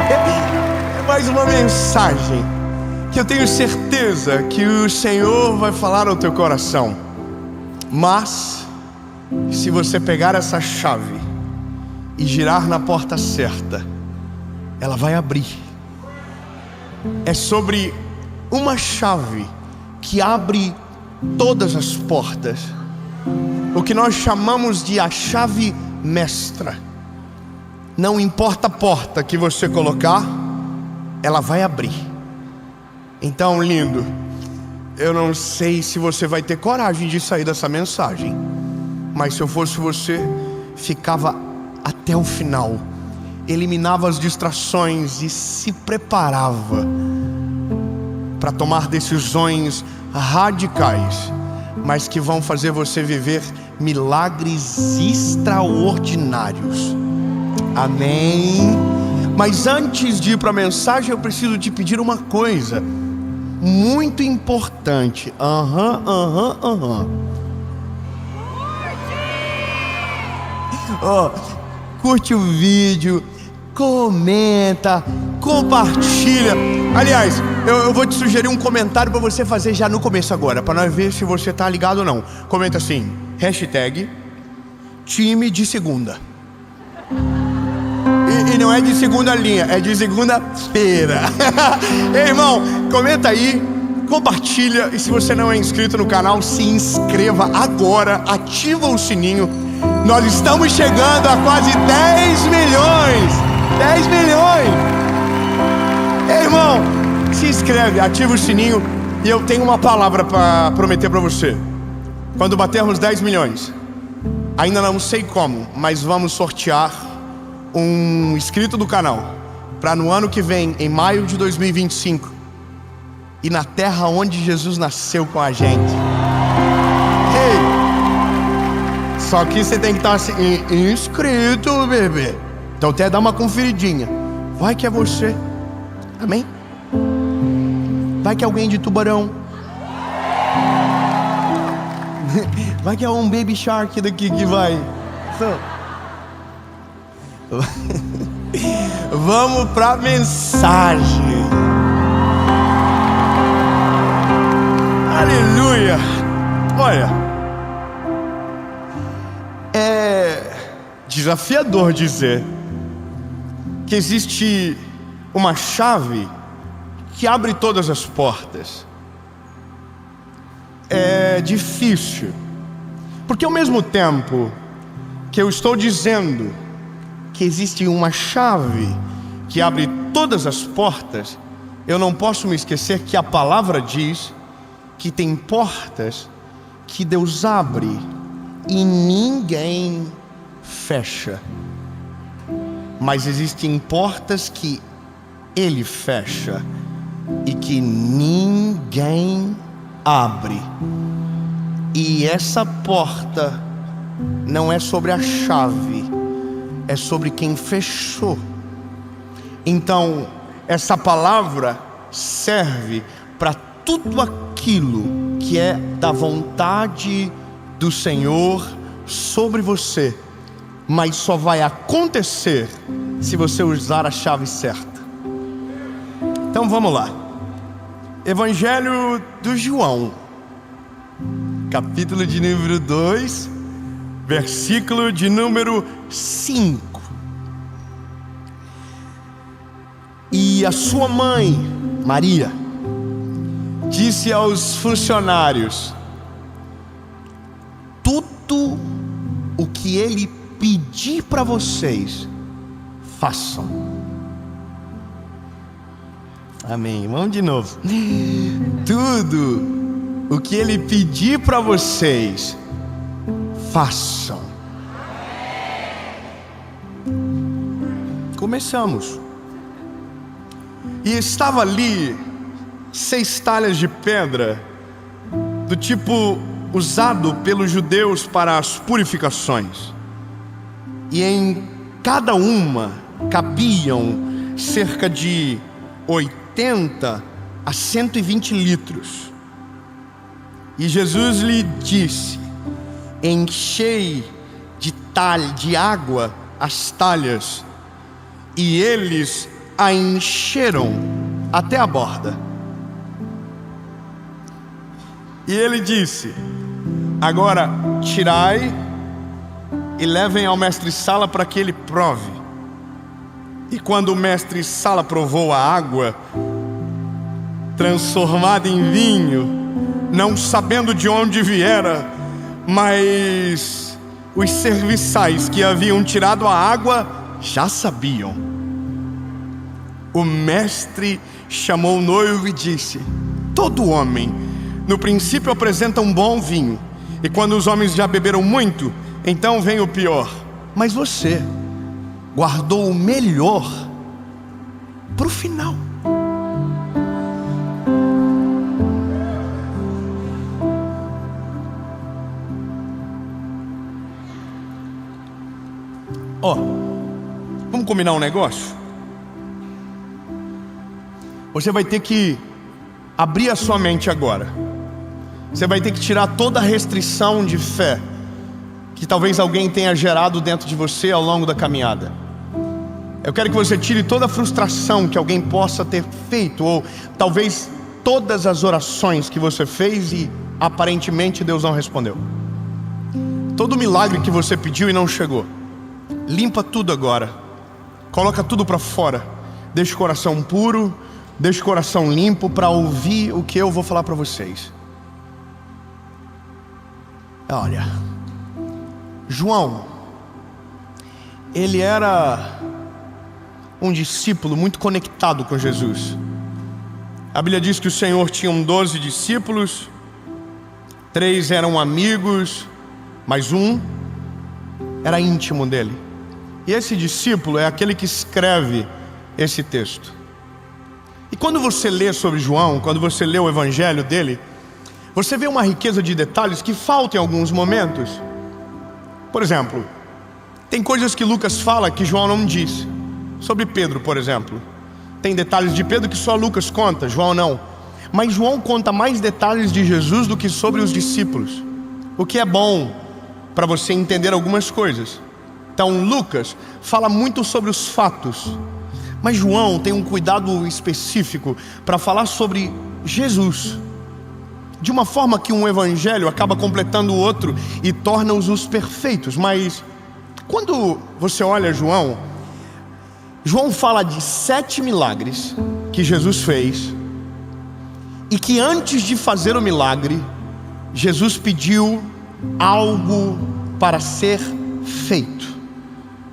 É mais uma mensagem que eu tenho certeza que o Senhor vai falar ao teu coração. Mas se você pegar essa chave e girar na porta certa, ela vai abrir. É sobre uma chave que abre todas as portas, o que nós chamamos de a chave mestra. Não importa a porta que você colocar, ela vai abrir. Então, lindo, eu não sei se você vai ter coragem de sair dessa mensagem, mas se eu fosse você, ficava até o final, eliminava as distrações e se preparava para tomar decisões radicais, mas que vão fazer você viver milagres extraordinários. Amém? Mas antes de ir para a mensagem, eu preciso te pedir uma coisa muito importante. Curte o vídeo, comenta, compartilha. Aliás, eu vou te sugerir um comentário para você fazer já no começo agora, para nós ver se você tá ligado ou não. Comenta assim: hashtag time de segunda. E não é de segunda linha, é de segunda-feira. Ei, irmão, comenta aí, compartilha. E se você não é inscrito no canal, se inscreva agora, ativa o sininho. Nós estamos chegando a quase 10 milhões. 10 milhões. Ei, irmão, se inscreve, ativa o sininho. E eu tenho uma palavra para prometer para você. Quando batermos 10 milhões, ainda não sei como, mas vamos sortear um inscrito do canal para no ano que vem, em maio de 2025, e na terra onde Jesus nasceu com a gente. Ei, só que você tem que estar inscrito, bebê. Então até dá uma conferidinha. Vai que é você. Amém? Vai que é alguém de Tubarão. Vai que é um Baby Shark daqui que vai. Vamos para a mensagem. Aleluia. Olha, é desafiador dizer que existe uma chave que abre todas as portas. É difícil, porque ao mesmo tempo que eu estou dizendo que existe uma chave que abre todas as portas, eu não posso me esquecer que a palavra diz que tem portas que Deus abre e ninguém fecha, mas existem portas que Ele fecha e que ninguém abre. E essa porta não é sobre a chave, é sobre quem fechou. Então, essa palavra serve para tudo aquilo que é da vontade do Senhor sobre você, mas só vai acontecer se você usar a chave certa. Então vamos lá. Evangelho do João, capítulo de número 2, versículo de número 5. E a sua mãe, Maria, disse aos funcionários: tudo o que Ele pedir para vocês, façam. Amém. Vamos de novo. Tudo o que Ele pedir para vocês, façam. Começamos. E estava ali 6 talhas de pedra, do tipo usado pelos judeus para as purificações. E em cada uma cabiam cerca de 80 a 120 litros. E Jesus lhe disse: enchei de água as talhas. E eles a encheram até a borda. E ele disse: agora tirai e levem ao mestre-sala para que ele prove. E quando o mestre-sala provou a água transformada em vinho, não sabendo de onde viera, mas os serviçais que haviam tirado a água já sabiam. O mestre chamou o noivo e disse: todo homem no princípio apresenta um bom vinho, e quando os homens já beberam muito, então vem o pior. Mas você guardou o melhor para o final. Vamos combinar um negócio? Você vai ter que abrir a sua mente agora. Você vai ter que tirar toda a restrição de fé que talvez alguém tenha gerado dentro de você ao longo da caminhada. Eu quero que você tire toda a frustração que alguém possa ter feito, ou talvez todas as orações que você fez e aparentemente Deus não respondeu. Todo milagre que você pediu e não chegou. Limpa tudo agora. Coloca tudo para fora. Deixa o coração puro, deixa o coração limpo para ouvir o que eu vou falar para vocês. Olha, João, ele era um discípulo muito conectado com Jesus. A Bíblia diz que o Senhor tinha 12 discípulos, 3 eram amigos, mas um era íntimo dele. E esse discípulo é aquele que escreve esse texto. E quando você lê sobre João, quando você lê o evangelho dele, você vê uma riqueza de detalhes que faltam em alguns momentos. Por exemplo, tem coisas que Lucas fala que João não diz. Sobre Pedro, por exemplo, tem detalhes de Pedro que só Lucas conta, João não. Mas João conta mais detalhes de Jesus do que sobre os discípulos, o que é bom para você entender algumas coisas. Então Lucas fala muito sobre os fatos, mas João tem um cuidado específico para falar sobre Jesus, de uma forma que um evangelho acaba completando o outro e torna-os perfeitos. Mas quando você olha João fala de 7 milagres que Jesus fez, e que antes de fazer o milagre, Jesus pediu algo para ser feito,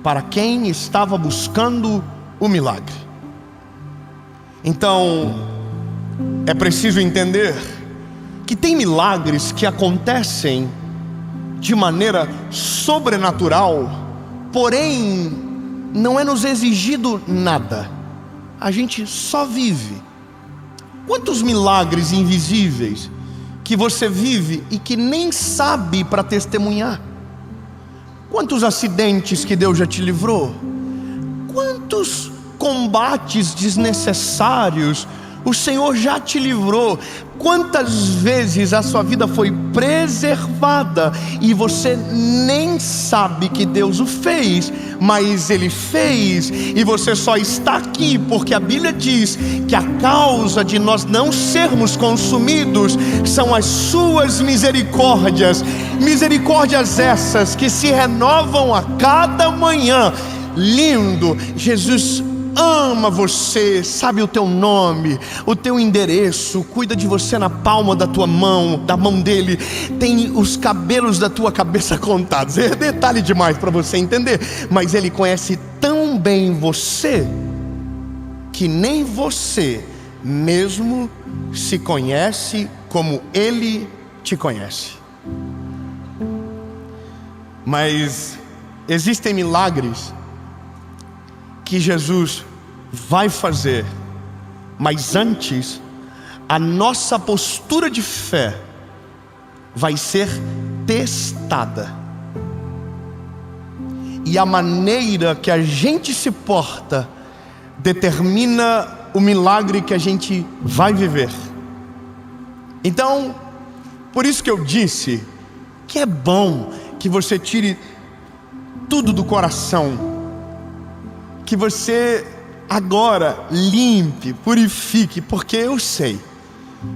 para quem estava buscando o milagre. Então, é preciso entender que tem milagres que acontecem de maneira sobrenatural, porém não é nos exigido nada, a gente só vive. Quantos milagres invisíveis que você vive e que nem sabe para testemunhar? Quantos acidentes que Deus já te livrou? Quantos combates desnecessários o Senhor já te livrou? Quantas vezes a sua vida foi preservada e você nem sabe que Deus o fez, mas Ele fez, e você só está aqui porque a Bíblia diz que a causa de nós não sermos consumidos são as suas misericórdias. Misericórdias essas que se renovam a cada manhã. Lindo! Jesus ama você, sabe o teu nome, o teu endereço, cuida de você na palma da tua mão, da mão dele, tem os cabelos da tua cabeça contados. É detalhe demais para você entender, mas ele conhece tão bem você que nem você mesmo se conhece como ele te conhece. Mas existem milagres que Jesus vai fazer, mas antes a nossa postura de fé vai ser testada, e a maneira que a gente se porta determina o milagre que a gente vai viver. Então, por isso que eu disse que é bom que você tire tudo do coração, que você agora limpe, purifique, porque eu sei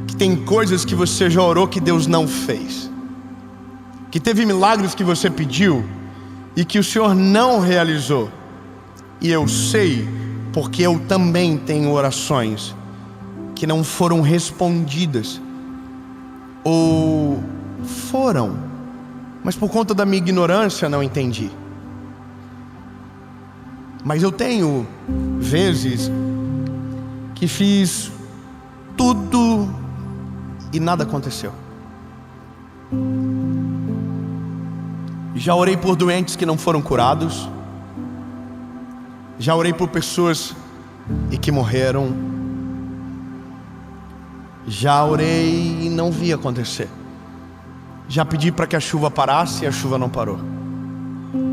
que tem coisas que você já orou que Deus não fez, que teve milagres que você pediu e que o Senhor não realizou. E eu sei, porque eu também tenho orações que não foram respondidas, ou foram, mas por conta da minha ignorância não entendi. Mas eu tenho vezes que fiz tudo e nada aconteceu. Já orei por doentes que não foram curados. Já orei por pessoas e que morreram. Já orei e não vi acontecer. Já pedi para que a chuva parasse e a chuva não parou.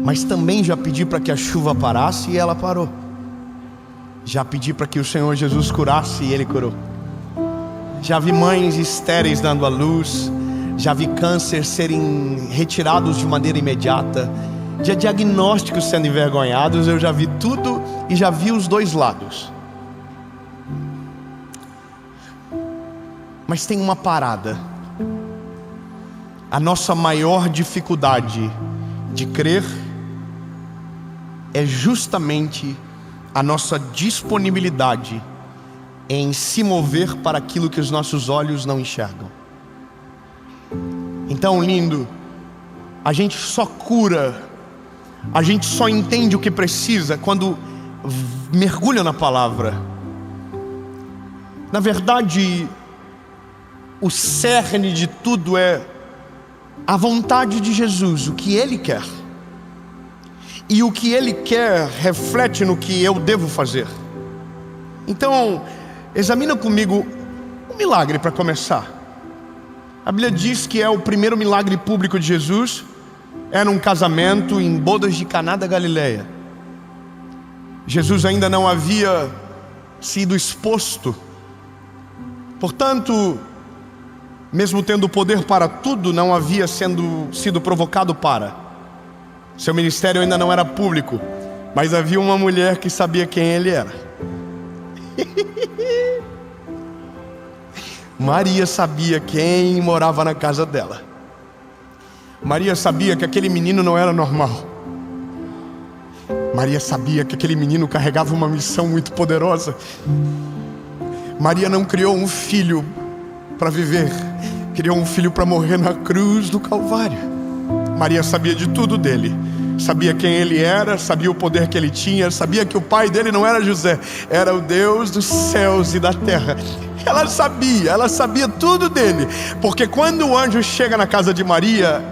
Mas também já pedi para que a chuva parasse e ela parou. Já pedi para que o Senhor Jesus curasse e Ele curou. Já vi mães estéreis dando à luz. Já vi câncer serem retirados de maneira imediata. Já diagnósticos sendo envergonhados. Eu já vi tudo e já vi os dois lados. Mas tem uma parada. A nossa maior dificuldade de crer é justamente a nossa disponibilidade em se mover para aquilo que os nossos olhos não enxergam. Então, lindo, a gente só cura, a gente só entende o que precisa quando mergulha na palavra. Na verdade, o cerne de tudo é a vontade de Jesus, o que Ele quer. E o que Ele quer reflete no que eu devo fazer. Então, examina comigo um milagre para começar. A Bíblia diz que é o primeiro milagre público de Jesus. É num casamento em bodas de Caná da Galileia. Jesus ainda não havia sido exposto. Portanto, mesmo tendo poder para tudo, não havia sido provocado para. Seu ministério ainda não era público, mas havia uma mulher que sabia quem ele era. Maria sabia quem morava na casa dela. Maria sabia que aquele menino não era normal. Maria sabia que aquele menino carregava uma missão muito poderosa. Maria não criou um filho para viver, criou um filho para morrer na cruz do Calvário. Maria sabia de tudo dele. Sabia quem ele era, sabia o poder que ele tinha, sabia que o pai dele não era José, era o Deus dos céus e da terra. Ela sabia tudo dele, porque quando o anjo chega na casa de Maria,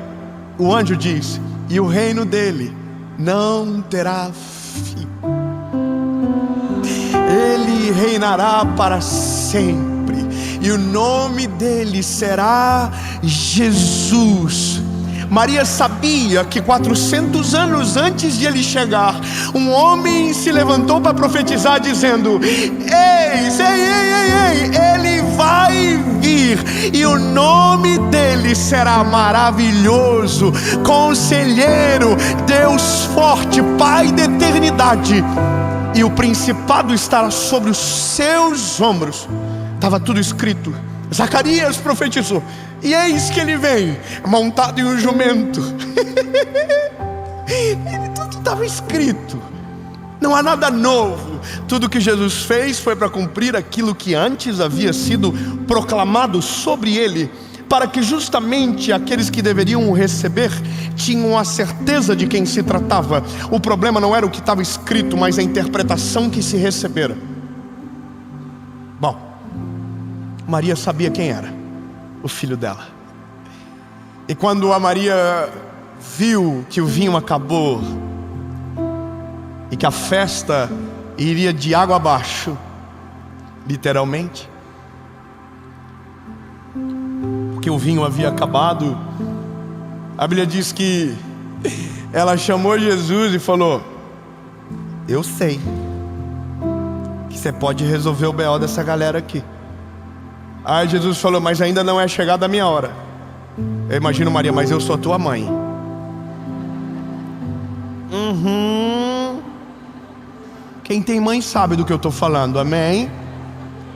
o anjo diz: e o reino dele não terá fim. Ele reinará para sempre, e o nome dele será Jesus. Maria sabia que 400 anos antes de ele chegar, um homem se levantou para profetizar dizendo: ele vai vir, e o nome dele será maravilhoso, Conselheiro, Deus forte, Pai da eternidade, e o principado estará sobre os seus ombros. Estava tudo escrito. Zacarias profetizou: e eis que ele vem montado em um jumento. Tudo estava escrito. Não há nada novo. Tudo que Jesus fez foi para cumprir aquilo que antes havia sido proclamado sobre ele, para que justamente aqueles que deveriam o receber tinham a certeza de quem se tratava. O problema não era o que estava escrito, mas a interpretação que se recebera. Bom, Maria sabia quem era o filho dela. E quando a Maria viu que o vinho acabou e que a festa iria de água abaixo, literalmente, porque o vinho havia acabado, a Bíblia diz que ela chamou Jesus e falou: eu sei que você pode resolver o BO dessa galera aqui. Aí Jesus falou: mas ainda não é chegada a minha hora. Eu imagino Maria: mas eu sou tua mãe. Quem tem mãe sabe do que eu estou falando, amém?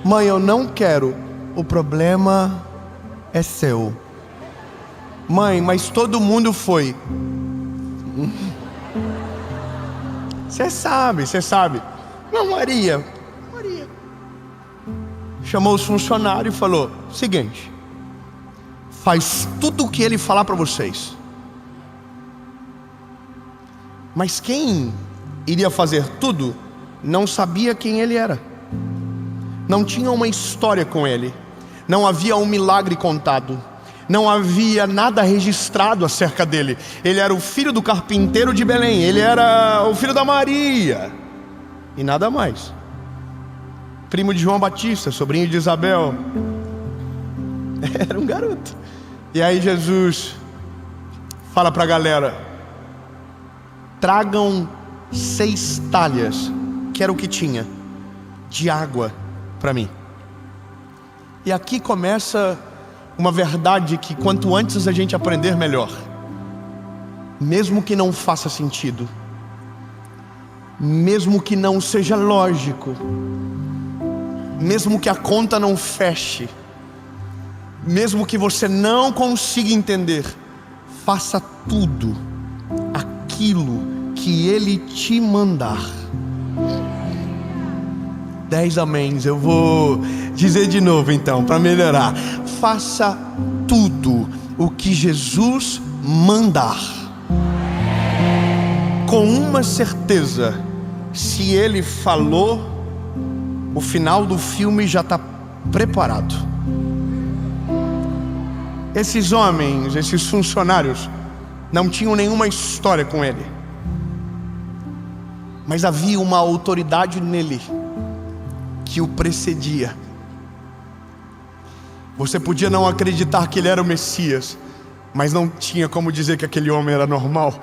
Mãe, eu não quero, o problema é seu. Mãe, mas todo mundo foi. Você sabe. Não, Maria. Chamou os funcionários e falou: seguinte, faz tudo o que ele falar para vocês. Mas quem iria fazer tudo não sabia quem ele era. Não tinha uma história com ele. Não havia um milagre contado. Não havia nada registrado acerca dele. Ele era o filho do carpinteiro de Belém. Ele era o filho da Maria. E nada mais. Primo de João Batista, sobrinho de Isabel. Era um garoto. E aí Jesus fala para a galera: tragam 6 talhas, que era o que tinha, de água para mim. E aqui começa uma verdade que quanto antes a gente aprender, melhor. Mesmo que não faça sentido, mesmo que não seja lógico, mesmo que a conta não feche, mesmo que você não consiga entender, faça tudo aquilo que Ele te mandar. 10 améns. Eu vou dizer de novo então, para melhorar. Faça tudo o que Jesus mandar, com uma certeza: se Ele falou, o final do filme já está preparado. Esses homens, esses funcionários, não tinham nenhuma história com ele, mas havia uma autoridade nele que o precedia. Você podia não acreditar que ele era o Messias, mas não tinha como dizer que aquele homem era normal.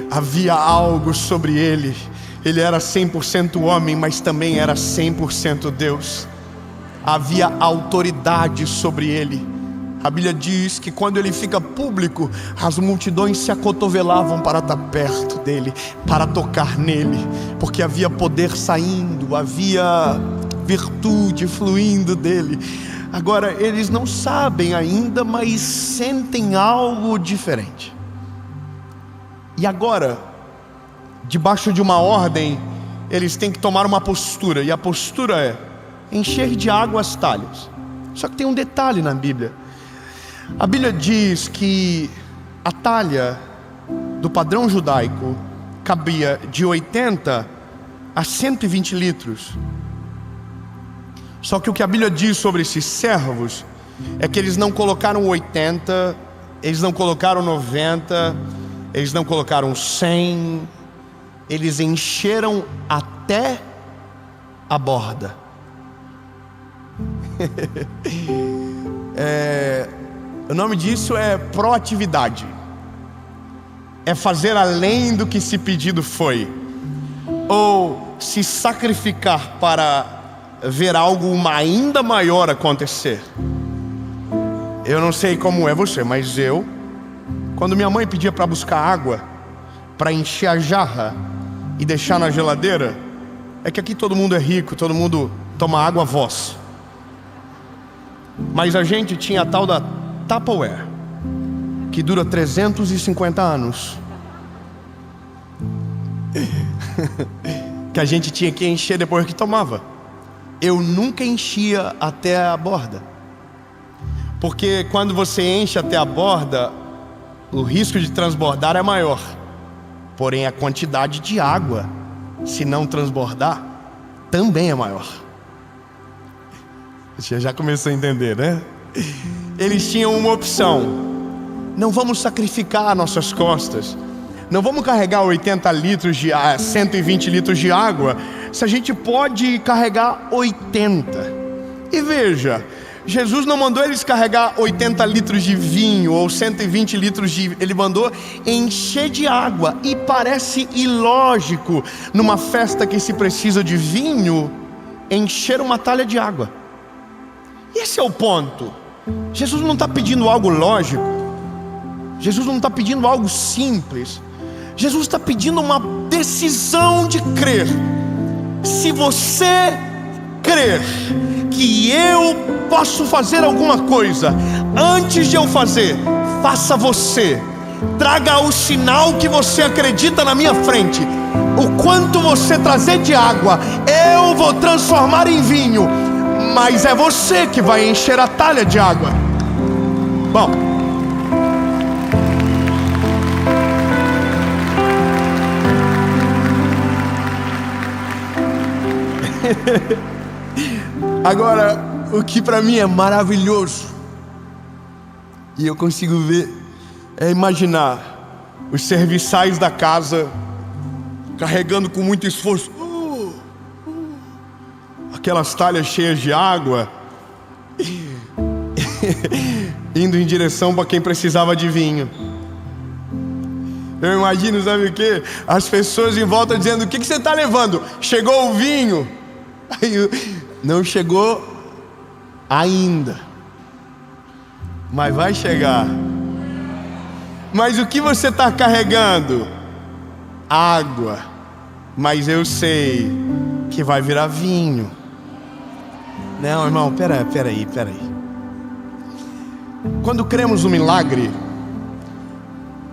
Havia algo sobre ele. Ele era 100% homem, mas também era 100% Deus. Havia autoridade sobre ele. A Bíblia diz que quando ele fica público, as multidões se acotovelavam para estar perto dele, para tocar nele, porque havia poder saindo, havia virtude fluindo dele. Agora, eles não sabem ainda, mas sentem algo diferente. E agora, debaixo de uma ordem, eles têm que tomar uma postura, e a postura é encher de água as talhas. Só que tem um detalhe na Bíblia. A Bíblia diz que a talha do padrão judaico cabia de 80 a 120 litros. Só que o que a Bíblia diz sobre esses servos é que eles não colocaram 80, eles não colocaram 90, eles não colocaram 100, eles encheram até a borda. O nome disso é proatividade. É fazer além do que se pedido foi, ou se sacrificar para ver algo ainda maior acontecer. Eu não sei como é você, mas quando minha mãe pedia para buscar água, para encher a jarra e deixar na geladeira, é que aqui todo mundo é rico, todo mundo toma água a voz. Mas a gente tinha a tal da Tupperware, que dura 350 anos, que a gente tinha que encher depois que tomava. Eu nunca enchia até a borda, porque quando você enche até a borda, o risco de transbordar é maior. Porém, a quantidade de água, se não transbordar, também é maior. Você já começou a entender, né? Eles tinham uma opção: não vamos sacrificar nossas costas, não vamos carregar 80 litros de 120 litros de água, se a gente pode carregar 80. E veja, Jesus não mandou eles carregar 80 litros de vinho ou 120 litros de... Ele mandou encher de água. E parece ilógico, numa festa que se precisa de vinho, encher uma talha de água. Esse é o ponto. Jesus não está pedindo algo lógico. Jesus não está pedindo algo simples. Jesus está pedindo uma decisão de crer. Se você crer que eu posso fazer alguma coisa, antes de eu fazer, faça você. Traga o sinal que você acredita na minha frente. O quanto você trazer de água, eu vou transformar em vinho. Mas é você que vai encher a talha de água. Bom, agora, o que para mim é maravilhoso, e eu consigo ver, é imaginar os serviçais da casa carregando com muito esforço aquelas talhas cheias de água, indo em direção para quem precisava de vinho. Eu imagino, sabe o que? As pessoas em volta dizendo: o que você está levando? Chegou o vinho. Aí, não chegou ainda, mas vai chegar. Mas o que você está carregando? Água. Mas eu sei que vai virar vinho. Não, irmão, peraí. Quando cremos no milagre,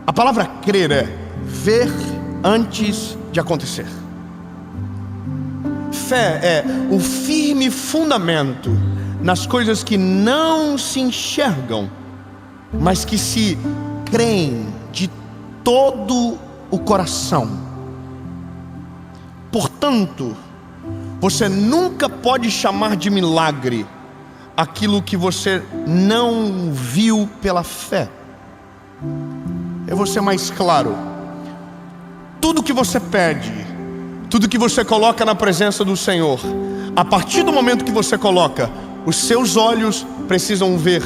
a palavra crer é ver antes de acontecer. Fé é o firme fundamento nas coisas que não se enxergam, mas que se creem de todo o coração. Portanto, você nunca pode chamar de milagre aquilo que você não viu pela fé. Eu vou ser mais claro. Tudo que você pede, tudo que você coloca na presença do Senhor, a partir do momento que você coloca, os seus olhos precisam ver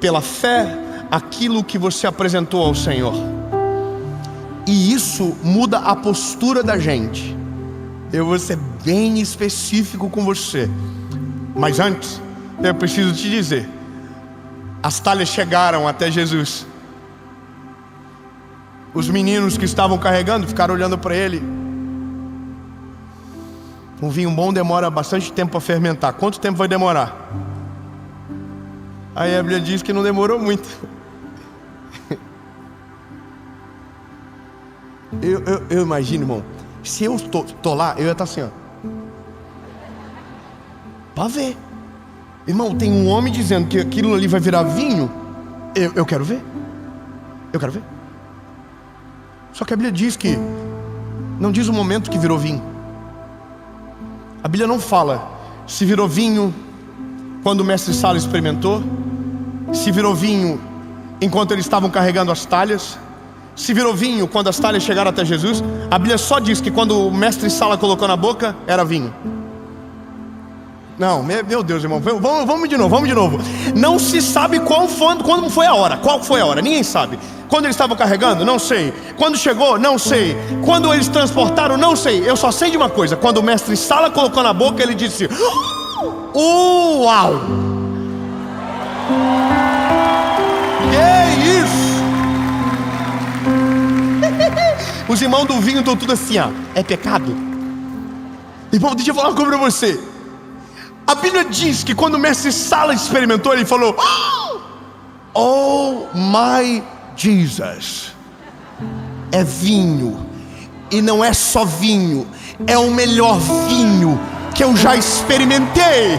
pela fé aquilo que você apresentou ao Senhor. E isso muda a postura da gente. Eu vou ser bem específico com você, mas antes eu preciso te dizer: as talhas chegaram até Jesus. Os meninos que estavam carregando ficaram olhando para ele. Um vinho bom demora bastante tempo para fermentar. Quanto tempo vai demorar? Aí a Bíblia diz que não demorou muito. Eu imagino, irmão, se eu tô lá, eu ia estar assim, ó, para ver. Irmão, tem um homem dizendo que aquilo ali vai virar vinho. Eu quero ver. Eu quero ver. Só que a Bíblia diz que não diz o momento que virou vinho. A Bíblia não fala se virou vinho quando o mestre Sala experimentou, se virou vinho enquanto eles estavam carregando as talhas, se virou vinho quando as talhas chegaram até Jesus. A Bíblia só diz que quando o mestre Sala colocou na boca, era vinho. Não, meu Deus, irmão, vamos de novo. Não se sabe quando foi a hora. Qual foi a hora? Ninguém sabe. Quando eles estavam carregando? Não sei. Quando chegou? Não sei. Quando eles transportaram? Não sei. Eu só sei de uma coisa: quando o mestre Sala colocou na boca, ele disse: uau! Que isso? Os irmãos do vinho estão tudo assim, ó. É pecado? Irmão, deixa eu falar uma coisa pra você. A Bíblia diz que quando o mestre Sala experimentou, ele falou: oh my Jesus, é vinho. E não é só vinho, é o melhor vinho que eu já experimentei.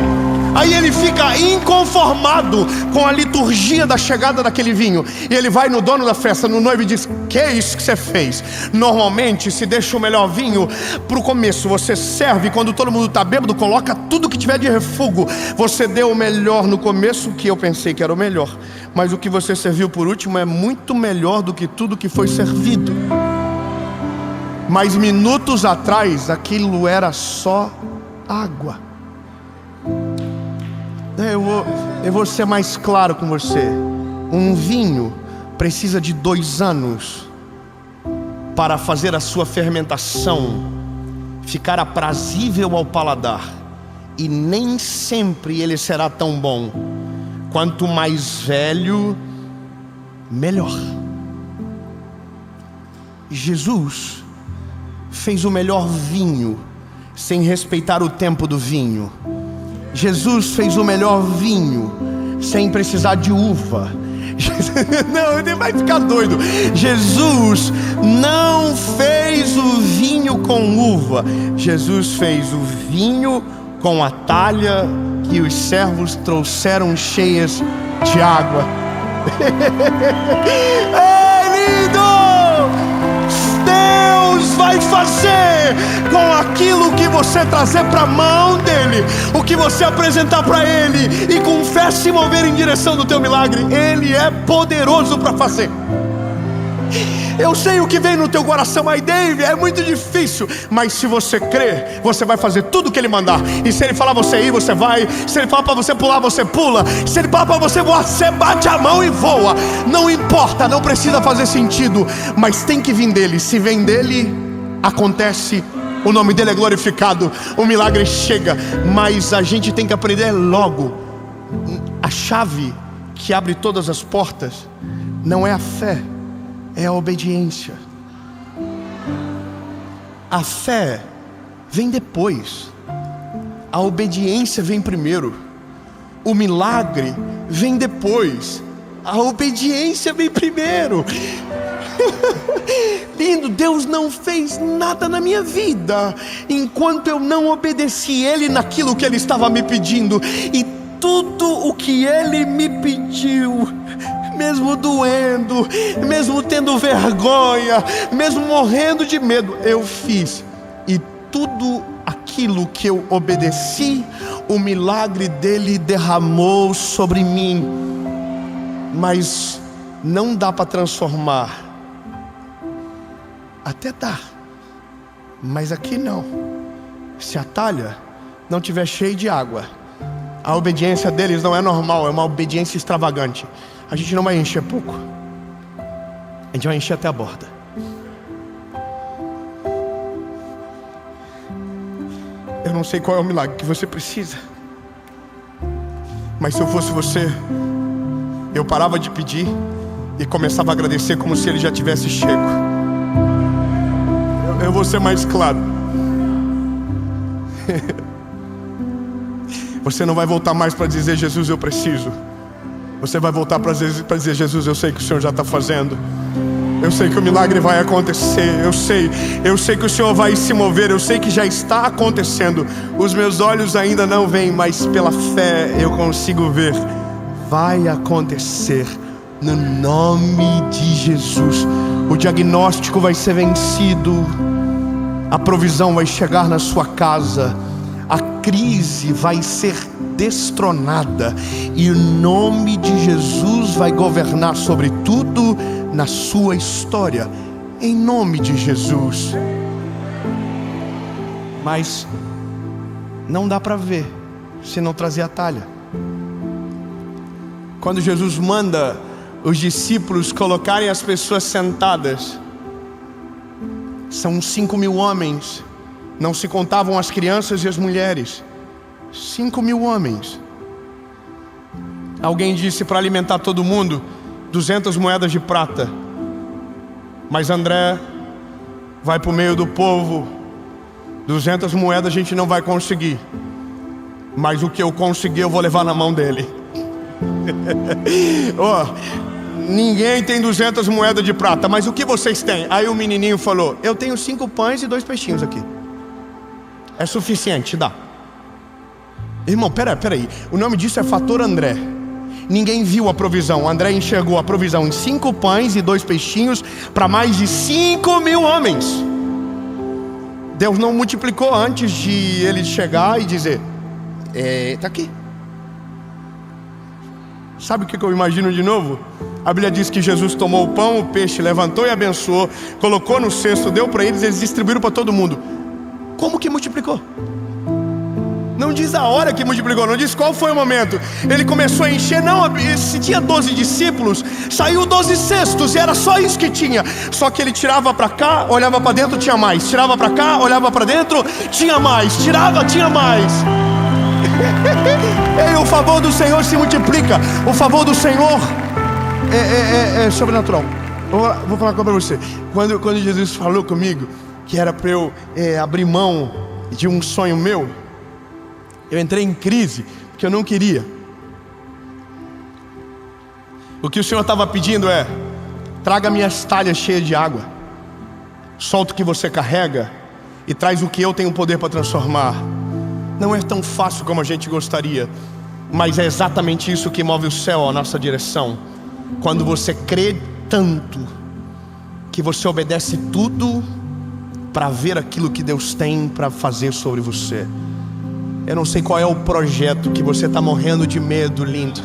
Aí ele fica inconformado com a liturgia da chegada daquele vinho. E ele vai no dono da festa, no noivo, e diz: que é isso que você fez? Normalmente se deixa o melhor vinho pro começo. Você serve quando todo mundo tá bêbado, coloca tudo que tiver de refúgio. Você deu o melhor no começo, que eu pensei que era o melhor, mas o que você serviu por último é muito melhor do que tudo que foi servido. Mas minutos atrás aquilo era só água. Eu vou ser mais claro com você. Um vinho precisa de 2 anos para fazer a sua fermentação ficar aprazível ao paladar. E nem sempre ele será tão bom. Quanto mais velho, melhor. Jesus fez o melhor vinho sem respeitar o tempo do vinho. Jesus fez o melhor vinho sem precisar de uva. Não, ele vai ficar doido. Jesus não fez o vinho com uva. Jesus fez o vinho com a talha que os servos trouxeram cheias de água. É lindo! Deus vai fazer com aquilo que você trazer para a mão dele, o que você apresentar para ele, e com fé se mover em direção do teu milagre. Ele é poderoso para fazer. Eu sei o que vem no teu coração, aí Dave, é muito difícil. Mas se você crer, você vai fazer tudo o que ele mandar. E se ele falar você ir, você vai. Se ele falar para você pular, você pula. Se ele falar para você voar, você bate a mão e voa. Não importa, não precisa fazer sentido, mas tem que vir dele. Se vem dele, acontece. O nome dele é glorificado, o milagre chega. Mas a gente tem que aprender logo. A chave que abre todas as portas não é a fé, é a obediência. A fé vem depois, a obediência vem primeiro. O milagre vem depois, a obediência vem primeiro. Lindo, Deus não fez nada na minha vida enquanto eu não obedeci Ele naquilo que Ele estava me pedindo. E tudo o que Ele me pediu, mesmo doendo, mesmo tendo vergonha, mesmo morrendo de medo, eu fiz. E tudo aquilo que eu obedeci, o milagre dele derramou sobre mim. Mas não dá para transformar. Até dá, mas aqui não. Se a talha não estiver cheia de água, a obediência deles não é normal, é uma obediência extravagante. A gente não vai encher pouco, a gente vai encher até a borda. Eu não sei qual é o milagre que você precisa, mas se eu fosse você, eu parava de pedir e começava a agradecer como se ele já tivesse chego. Eu vou ser mais claro. Você não vai voltar mais para dizer Jesus, eu preciso. Você vai voltar para dizer Jesus, eu sei que o Senhor já está fazendo. Eu sei que o milagre vai acontecer. Eu sei que o Senhor vai se mover. Eu sei que já está acontecendo. Os meus olhos ainda não veem, mas pela fé eu consigo ver. Vai acontecer no nome de Jesus. O diagnóstico vai ser vencido. A provisão vai chegar na sua casa. A crise vai ser destronada. E o nome de Jesus vai governar sobre tudo na sua história. Em nome de Jesus. Mas não dá para ver se não trazer a talha. Quando Jesus manda os discípulos colocarem as pessoas sentadas, são 5.000 homens. Não se contavam as crianças e as mulheres. 5.000 homens. Alguém disse para alimentar todo mundo 200 moedas de prata. Mas André vai para o meio do povo. 200 moedas a gente não vai conseguir, mas o que eu conseguir eu vou levar na mão dele. Ninguém tem 200 moedas de prata, mas o que vocês têm? Aí o menininho falou, eu tenho 5 pães e 2 peixinhos aqui. É suficiente, dá. Irmão, peraí. O nome disso é fator André. Ninguém viu a provisão. André enxergou a provisão em 5 pães e 2 peixinhos para mais de 5.000 homens. Deus não multiplicou antes de ele chegar e dizer, tá aqui. Sabe o que eu imagino de novo? A Bíblia diz que Jesus tomou o pão, o peixe, levantou e abençoou, colocou no cesto, deu para eles, eles distribuíram para todo mundo. Como que multiplicou? Não diz a hora que multiplicou, não diz qual foi o momento. Ele começou a encher, não, se tinha 12 discípulos, saiu 12 cestos e era só isso que tinha. Só que ele tirava para cá, olhava para dentro, tinha mais. Tirava para cá, olhava para dentro, tinha mais. Tirava, tinha mais. E o favor do Senhor se multiplica. O favor do Senhor é sobrenatural. Vou falar para você. Quando Jesus falou comigo que era para eu abrir mão de um sonho meu, eu entrei em crise, porque eu não queria. O que o Senhor estava pedindo é: traga minhas talhas cheias de água, solta o que você carrega e traz o que eu tenho poder para transformar. Não é tão fácil como a gente gostaria, mas é exatamente isso que move o céu à nossa direção. Quando você crê tanto que você obedece tudo para ver aquilo que Deus tem para fazer sobre você. Eu não sei qual é o projeto que você está morrendo de medo, lindo.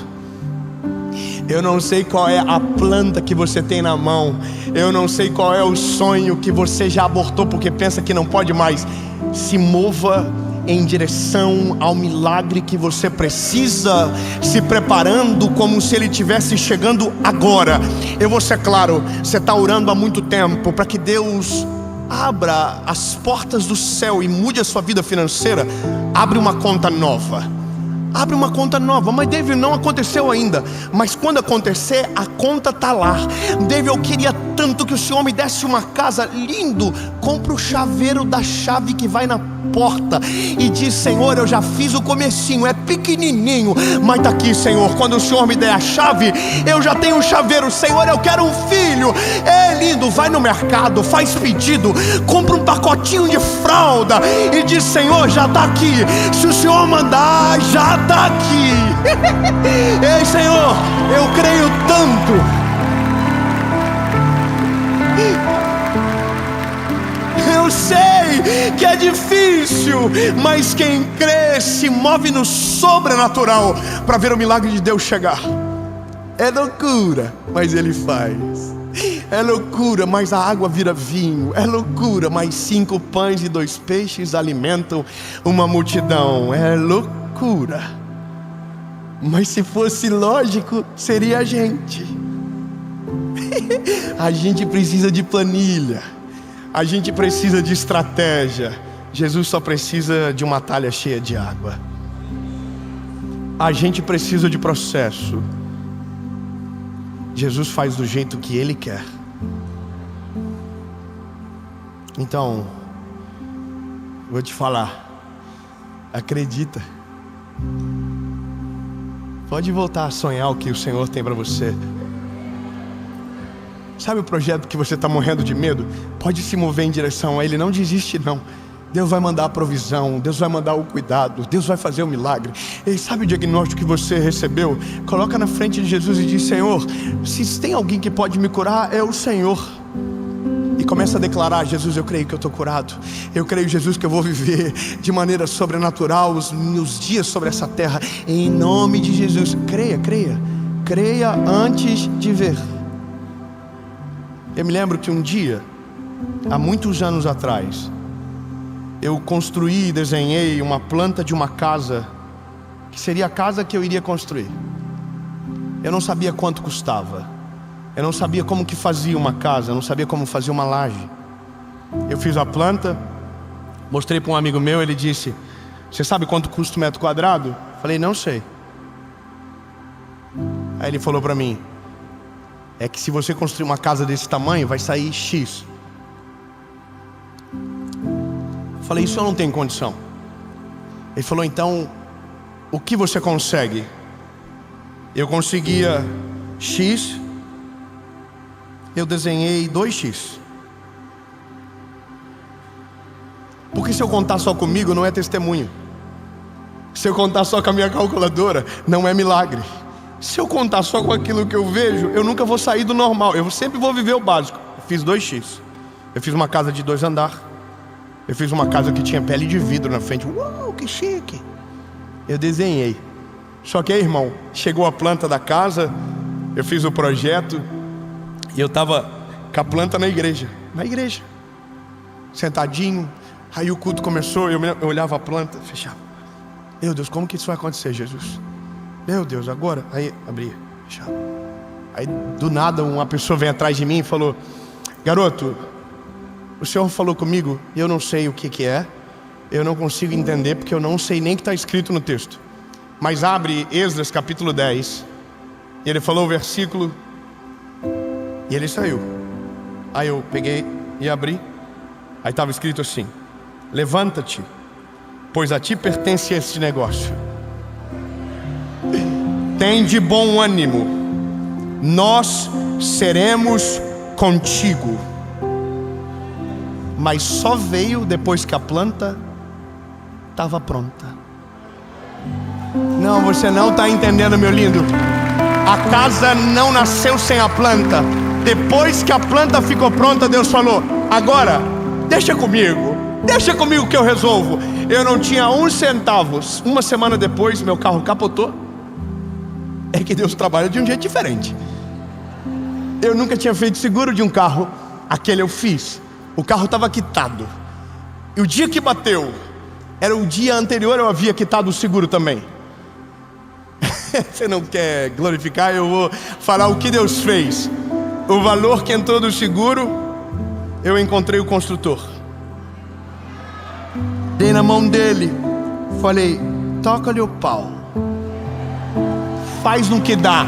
Eu não sei qual é a planta que você tem na mão. Eu não sei qual é o sonho que você já abortou porque pensa que não pode mais. Se mova em direção ao milagre que você precisa, se preparando como se ele estivesse chegando agora. Eu vou ser claro, você está orando há muito tempo para que Deus abra as portas do céu e mude a sua vida financeira. Abre uma conta nova. Abre uma conta nova. Mas David, não aconteceu ainda. Mas quando acontecer, a conta está lá. David, eu queria tanto que o Senhor me desse uma casa. Lindo. Compra o chaveiro da chave que vai na porta e diz: Senhor, eu já fiz o comecinho, é pequenininho, mas tá aqui, Senhor, quando o Senhor me der a chave, eu já tenho um chaveiro. Senhor, eu quero um filho. É lindo. Vai no mercado, faz pedido, compra um pacotinho de fralda e diz: Senhor, já tá aqui. Se o Senhor mandar, já tá aqui. Ei, Senhor, eu creio tanto. Eu sei que é difícil, mas quem crê se move no sobrenatural para ver o milagre de Deus chegar. É loucura, mas Ele faz. É loucura, mas a água vira vinho. É loucura, mas 5 pães e 2 peixes alimentam uma multidão. É loucura, mas se fosse lógico, seria a gente. A gente precisa de planilha, a gente precisa de estratégia. Jesus só precisa de uma talha cheia de água. A gente precisa de processo. Jesus faz do jeito que Ele quer. Então, vou te falar, acredita. Pode voltar a sonhar o que o Senhor tem para você. Sabe o projeto que você está morrendo de medo? Pode se mover em direção a Ele, não desiste não. Deus vai mandar a provisão, Deus vai mandar o cuidado, Deus vai fazer o milagre. E sabe o diagnóstico que você recebeu? Coloca na frente de Jesus e diz: Senhor, se tem alguém que pode me curar, é o Senhor. E começa a declarar: Jesus, eu creio que eu estou curado. Eu creio, Jesus, que eu vou viver de maneira sobrenatural os meus dias sobre essa terra. Em nome de Jesus. Creia, creia. Creia antes de ver. Eu me lembro que um dia, há muitos anos atrás, eu construí e desenhei uma planta de uma casa, que seria a casa que eu iria construir. Eu não sabia quanto custava. Eu não sabia como que fazia uma casa, eu não sabia como fazia uma laje. Eu fiz a planta, mostrei para um amigo meu, ele disse: você sabe quanto custa um metro quadrado? Falei: não sei. Aí ele falou para mim: é que se você construir uma casa desse tamanho, vai sair X. Falei: isso eu não tenho condição. Ele falou: então, o que você consegue? Eu conseguia X. Eu desenhei 2x. Porque se eu contar só comigo, não é testemunho. Se eu contar só com a minha calculadora, não é milagre. Se eu contar só com aquilo que eu vejo, eu nunca vou sair do normal. Eu sempre vou viver o básico. Eu fiz 2x. Eu fiz uma casa de 2 andares. Eu fiz uma casa que tinha pele de vidro na frente. Uau, que chique. Eu desenhei. Só que aí, irmão, chegou a planta da casa. Eu fiz o projeto. E eu estava com a planta na igreja. Na igreja. Sentadinho. Aí o culto começou. Eu olhava a planta, fechava. Meu Deus, como que isso vai acontecer, Jesus? Meu Deus, agora? Aí abria, fechava. Aí do nada uma pessoa vem atrás de mim e falou: garoto, o Senhor falou comigo e eu não sei o que é. Eu não consigo entender porque eu não sei nem o que está escrito no texto. Mas abre Esdras capítulo 10. E ele falou o versículo e ele saiu. Aí eu peguei e abri. Aí estava escrito assim: levanta-te, pois a ti pertence este negócio. Tem de bom ânimo, nós seremos contigo. Mas só veio depois que a planta estava pronta. Não, você não está entendendo, meu lindo. A casa não nasceu sem a planta. Depois que a planta ficou pronta, Deus falou: agora, deixa comigo que eu resolvo. Eu não tinha um centavo. Uma semana depois, meu carro capotou. É que Deus trabalha de um jeito diferente. Eu nunca tinha feito seguro de um carro. Aquele eu fiz. O carro estava quitado. E o dia que bateu, era o dia anterior, eu havia quitado o seguro também. Você não quer glorificar? Eu vou falar o que Deus fez. O valor que entrou do seguro, eu encontrei o construtor. Dei na mão dele. Falei: toca-lhe o pau. Faz no que dá.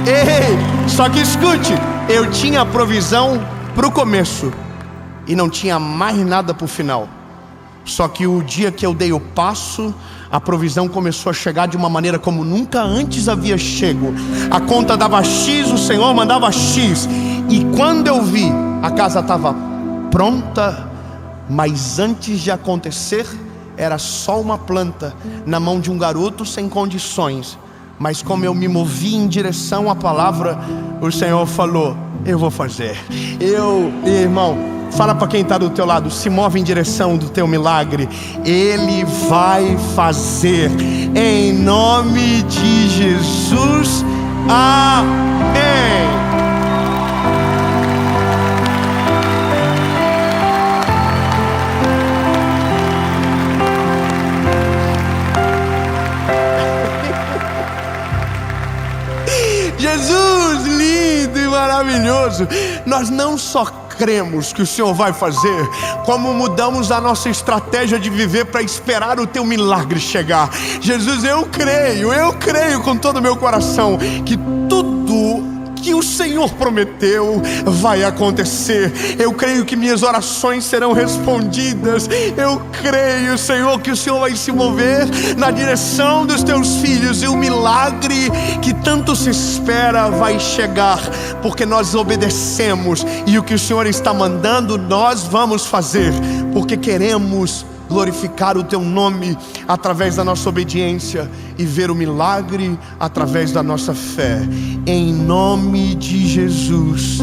Ei, só que escute, eu tinha a provisão para o começo e não tinha mais nada para o final. Só que o dia que eu dei o passo, a provisão começou a chegar de uma maneira como nunca antes havia chego. A conta dava X, o Senhor mandava X. E quando eu vi, a casa estava pronta, mas antes de acontecer, era só uma planta na mão de um garoto sem condições. Mas como eu me movi em direção à palavra, o Senhor falou: eu vou fazer. Irmão, fala para quem está do teu lado: se move em direção do teu milagre. Ele vai fazer, em nome de Jesus. Amém. Jesus, lindo e maravilhoso. Nós não só cremos que o Senhor vai fazer, como mudamos a nossa estratégia de viver para esperar o teu milagre chegar. Jesus, eu creio com todo o meu coração que tudo que o Senhor prometeu vai acontecer. Eu creio que minhas orações serão respondidas. Eu creio, Senhor, que o Senhor vai se mover na direção dos teus filhos, e o milagre que tanto se espera vai chegar, porque nós obedecemos, e o que o Senhor está mandando nós vamos fazer, porque queremos glorificar o teu nome através da nossa obediência e ver o milagre através da nossa fé. Em nome de Jesus.